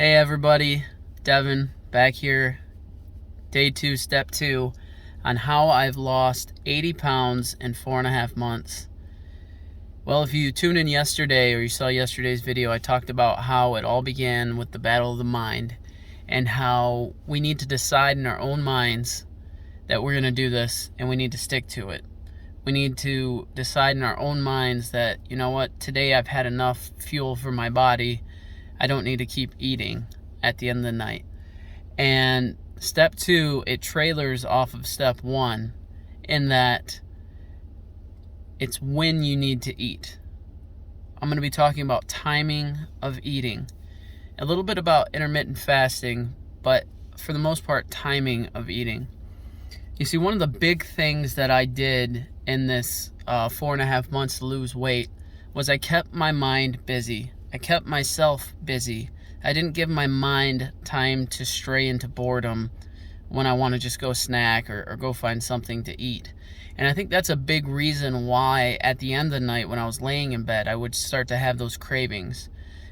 Hey everybody, Devin back here, day 2, step 2, on how I've lost 80 pounds in 4.5 months. Well, if you tuned in yesterday or you saw yesterday's video, I talked about how it all began with the battle of the mind and how we need to decide in our own minds that we're going to do this and we need to stick to it. We need to decide in our own minds that, you know what, today I've had enough fuel for my body. I don't need to keep eating at the end of the night. And step 2, it trailers off of step 1 in that it's when you need to eat. I'm going to be talking about timing of eating, a little bit about intermittent fasting, but for the most part, timing of eating. You see, one of the big things that I did in this 4.5 months to lose weight was I kept my mind busy. I kept myself busy. I didn't give my mind time to stray into boredom when I want to just go snack or go find something to eat. And I think that's a big reason why at the end of the night when I was laying in bed, I would start to have those cravings,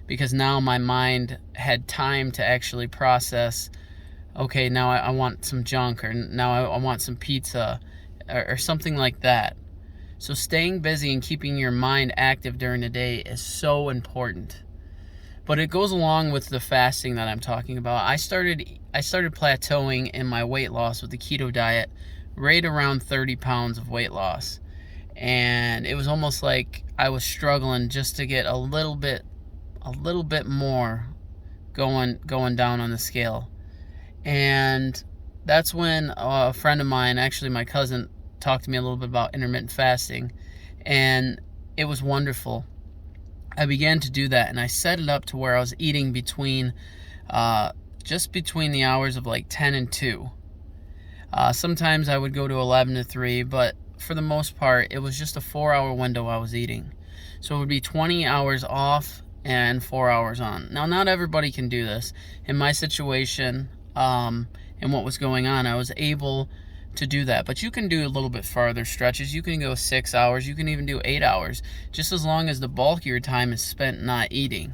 because now my mind had time to actually process, okay, now I want some junk, or now I want some pizza or something like that. So staying busy and keeping your mind active during the day is so important. But it goes along with the fasting that I'm talking about. I started plateauing in my weight loss with the keto diet right around 30 pounds of weight loss. And it was almost like I was struggling just to get a little bit more going down on the scale. And that's when a friend of mine, actually my cousin, talked to me a little bit about intermittent fasting, and it was wonderful. I began to do that, and I set it up to where I was eating between just between the hours of like 10 and 2. Sometimes I would go to 11 to 3, but for the most part it was just a 4-hour window I was eating. So it would be 20 hours off and 4 hours on. Now, not everybody can do this. In my situation and what was going on, I was able to do that, but you can do a little bit farther stretches. You can go 6 hours, you can even do 8 hours, just as long as the bulk of your time is spent not eating.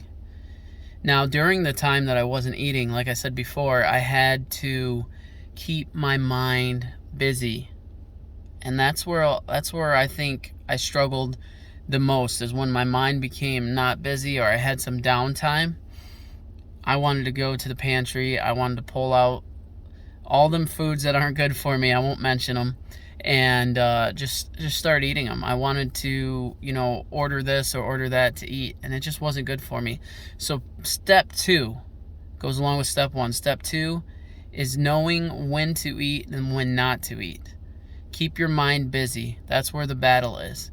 Now, during the time that I wasn't eating, like I said before, I had to keep my mind busy, and that's where I think I struggled the most, is when my mind became not busy or I had some downtime. I wanted to go to the pantry, I wanted to pull out all them foods that aren't good for me, I won't mention them, and just start eating them. I wanted to, order this or order that to eat, and it just wasn't good for me. So step 2 goes along with step 1. Step 2 is knowing when to eat and when not to eat. Keep your mind busy. That's where the battle is.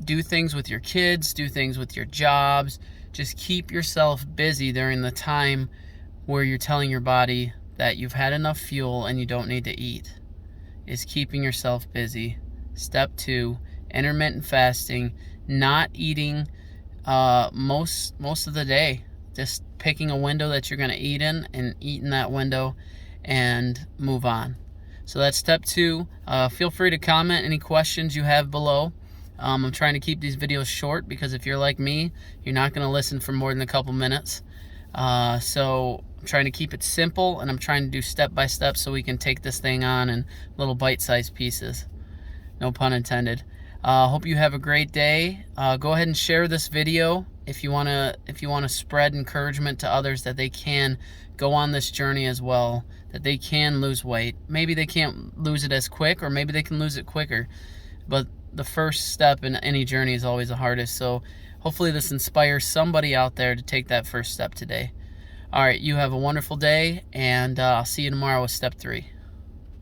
Do things with your kids, do things with your jobs. Just keep yourself busy during the time where you're telling your body that you've had enough fuel and you don't need to eat. Is keeping yourself busy. Step 2, intermittent fasting, not eating most of the day. Just picking a window that you're going to eat in and eat in that window and move on. So that's step 2. Feel free to comment any questions you have below. I'm trying to keep these videos short because if you're like me, you're not going to listen for more than a couple minutes. So I'm trying to keep it simple, and I'm trying to do step by step so we can take this thing on in little bite-sized pieces. No pun intended. Hope you have a great day. Go ahead and share this video if you want to spread encouragement to others that they can go on this journey as well, that they can lose weight. Maybe they can't lose it as quick, or maybe they can lose it quicker, but the first step in any journey is always the hardest. So hopefully this inspires somebody out there to take that first step today. All right, you have a wonderful day, and I'll see you tomorrow with step 3.